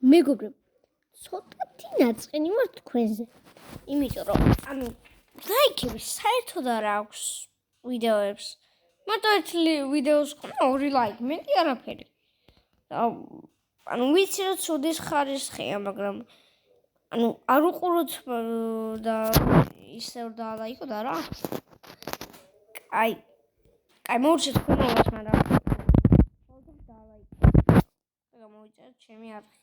მეგობრებო, ცოტათი ნაწყენი ვარ თქვენზე. იმიტომ რომ ლაიქები საერთოდ არ აქვს ვიდეოებს. მარტო ერთ ვიდეოს ხომ 2 ლაიქი, მეტი არაფერი. ვიცი რომ ცუდის ხარისხია, მაგრამ არ უყუროთ და ისევ დალაიქო და რა. აი, მოვუჩეთ ხუმრობას, მაგრამ ხოდო დალაიქო. გამოვიწერეთ ჩემი არხი.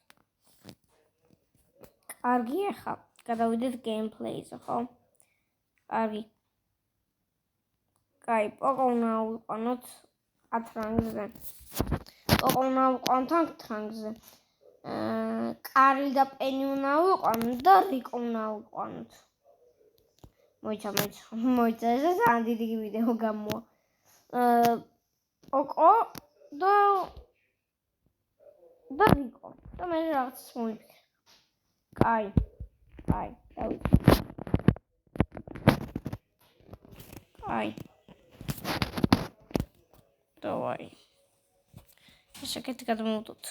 კარგი, ახლა გადავიდეთ გეიმპლეიზე, ხო? კარგი. პოკო უნდა ვიყვანოთ 10 რანგზე. პოკო უნდა ვიყვანოთ 10 რანგზე. კარლი და პენი უნდა ვიყვანოთ და რიკო უნდა ვიყვანოთ. მოიცა, ესე ძალიან დიდი ვიდეო გამოვა. პოკო და რიკო. და მე რაღაც მოვიფიქრე. კაი, დავით. კაი. დავაი. შეკეთ გადმოვდოთ.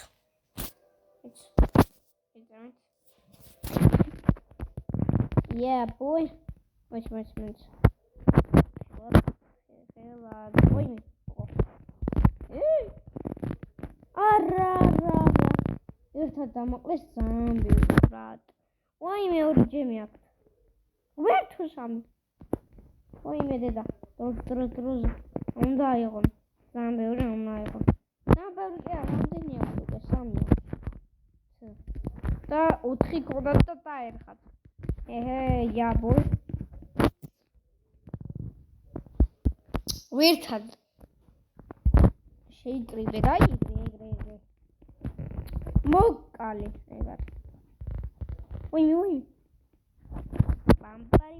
Yeah, boy. Wait. Არა. ერთად დამოკლეს ძალიან ბევრი ბრატ. ვაიმე ორი ჯემი აქვს. ვერ თუ სამი. ვაიმე დედა. დროზე. უნდა აიღო. ძალიან ბევრი უნდა აიღო. ძალიან ბევრი კი არა, რამდენი აქვს უკვე 3. და 4 ქონდათ და დაერხათ. ბოი. ვერთად შეიკრიბე და ეგრე. მოკალი, ეგარ. ვაიმე. პამპარი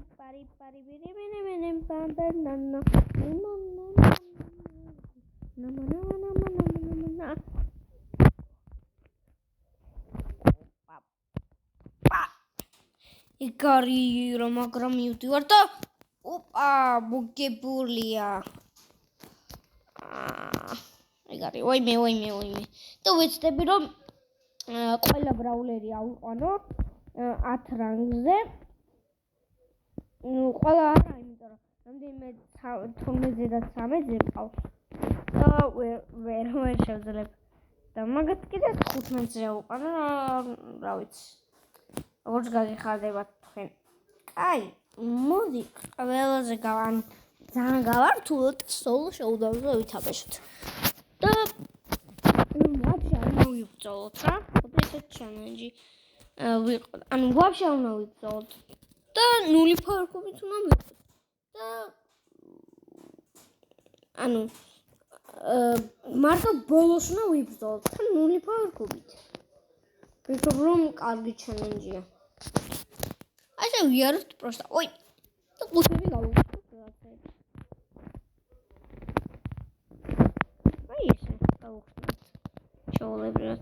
ბირიმენემ პამპერნანო. იგარი რომ მაგრამ მივდივარ და მოგებულია. იგარი, ვაიმე. და ვეცდები რომ ყველა ბრაულერი ავიყვანო 10 რანგზე. ყველა არა, იმიტომ რომ რამდენიმე 12-ზე და 13-ზე ყავს. და ვერ შევძლებ. და მაგათ კიდე 15-ზე ავიყვანო, რა ვიცი. როგორც გაგიხარდებათ თქვენ. კაი, მოდი ყველაზე ძალიან გავართულოთ solo showdown-ზე ვითამაშოთ. და ვაფშე არ მოვიბრძოლოთ რა. ეს challenge-ი ვიყო. ვაფშე არ მოვიბრძოლოთ. და 0 ფარკობით უნდა მივიღოთ. და მარტო ბოლოს უნდა ვიბრძოლოთ. 0 ფარკობით. ვიქნებ რომ კარგი challenge-ია. ასე ვიაროთ პროსტა. და ყუთები გავუხსნათ რაღაცები. ესე გავუხსნათ. ჩაოლებრად.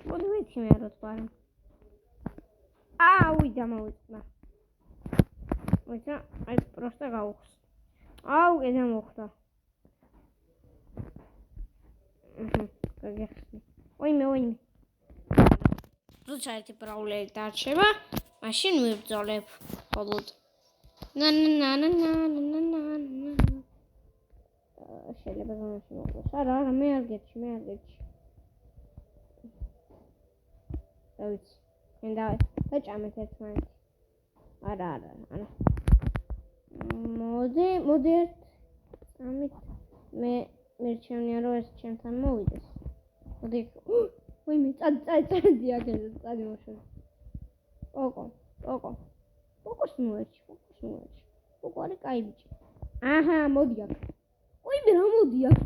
მოდი ვეციმეროთ პარამ. დამოვიწყდა. მოიცა, აი პროსტა გავუხს. კიდე მოხდა. გაგიხსნი. ვაიმე. როცა ერთი ბრაულერი დარჩება, მაშინ ვიბრძოლებ მხოლოდ. შეიძლება გამაში მოყოს. არა, მე არ გეჩი. დავიცი. დაჭამეთ ერთმანეთს. არა. მოდი ერთ ამით მე მერჩევნია რომ ეს ჩემთან მოვიდეს. მოდი. ვაიმე, წადი აქედან, წადი მოშორე. პოკოს მოეჩი. პოკო არის კაი ბიჭი. მოდი აქ. ვაიმე, რა მოდი აქ?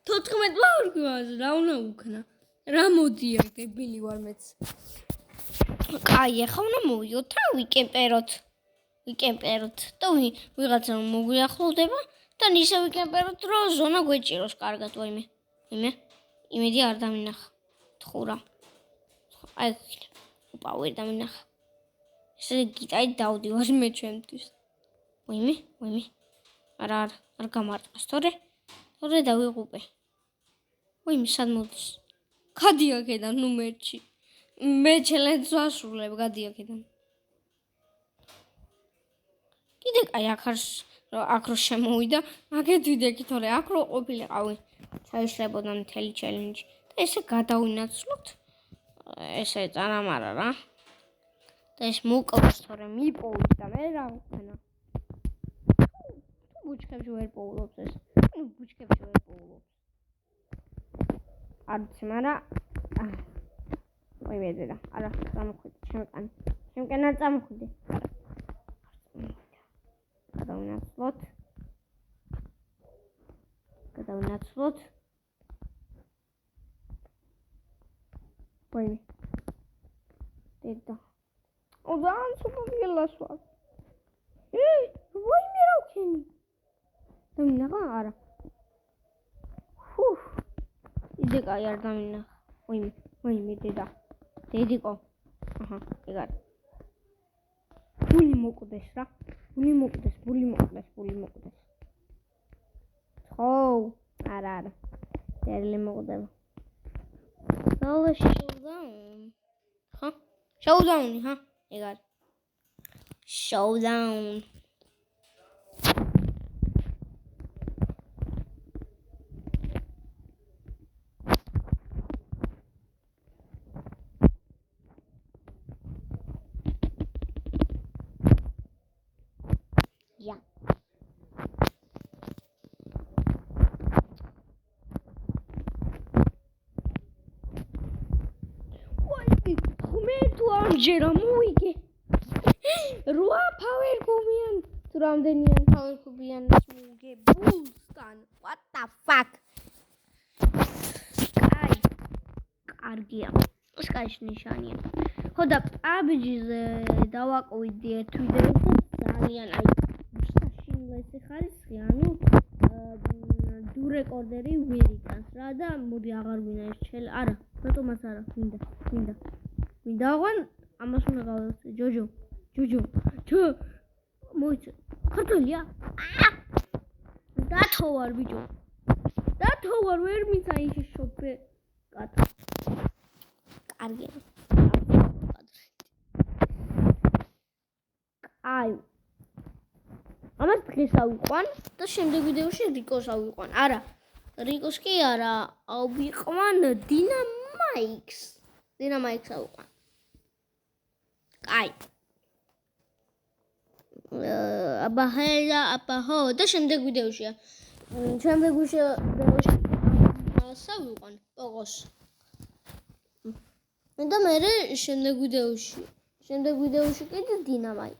14 ლაურკაზე რა უნდა უქნა? რა მოდი აქ, დებილი ვარ მეც. კაი, ახლა უნდა მოვიდოთ და ვიკემპეროთ. და ვიღაცა მოგვიახლოვდება და ისე ვიკემპეროთ, რომ ზონა გვეჭიროს კარგად, ვაიმე. იმედი არ დამინახა. თხურა. აი, ვერ დამინახა. ესე გიტაით დავდივარ მე ჩემთვის. ვაიმე. არა, არ გამარტყეს, თორე დავიღუპე. ვაიმე, სად მოდის? გადი აქედან, ნუ მერჩი. მე ჩელენჯს ვასრულებ, გადი აქედან. კიდე კაი აქ რო შემოვიდა, აგეთ ვიდექი, თორე აქ რო ყოფილიყავი. ჩაიშლებოდა მთელი ჩელენჯი. და ესე გადავინაცვლოთ. ესე წარამარა რა. და ეს მოკლავს, თორე მიპოვით და მე რა ვქნა. თუ ბუჩქებში ვერ პოულობს ეს. ნუ ბუჩქებში ვერ პოულობს. არც მარა ვაიმე დედა, არა წამოხვიდე, შემკენ არ წამოხვიდე. გადავინაცვლოთ. ვაიმე დედა. ძალიან სუპერია ლასვა. ვაიმე რა ვქენი. დამინახა არა. იდე კაი არ დამინახა. ვაიმე დედა. დედიკო. აჰა, ეგ არის. ბული მოკვდეს რა. ბული მოკვდეს. ხო, არა. დერლი მოკვდება. დავა შოუდაუნ. ხა? შოუდაუნი, ხა? ეგ არის. შოუდაუნ. Ja. ამჯერა მოვიგე. 8 ფავერგუმიან. თუ რამდენიან ფავერგუმიანს მოვიგე ბულსთან. What the fuck? კაი. კარგია. ეს კაი ნიშანია. ხო და PUBG-ზე დავაკვირდი ერთ ვიდეოზე ძალიან აი უსაშინლესი ხარისხი, ანუ დუ რეკორდერი ვერ იტანს რა და მოდი აღარ გვინდა ეს ჩელი. არა, რატომაც არა, მინდა. მინდაღვან ამას უნდა გავაკეთო. ჯოჯო. მოიცე. ქართულია? დათოვარ ბიჭო. დათოვარ ვერ მიცა ის შოპე კატა. კარგია. აი. ამას დღეს ავიყვან და შემდეგ ვიდეოში რიკოს ავიყვან. არა. რიკოს კი არა, ავიყვან დინამაიქს. დინამაიქს ავიყვან. კაი. აბა და შემდეგ ვიდეოშია. შემდეგ ვიდეოში ავიყვან პოგოს. და მე შემდეგ ვიდეოში კიდე დინამაიქს.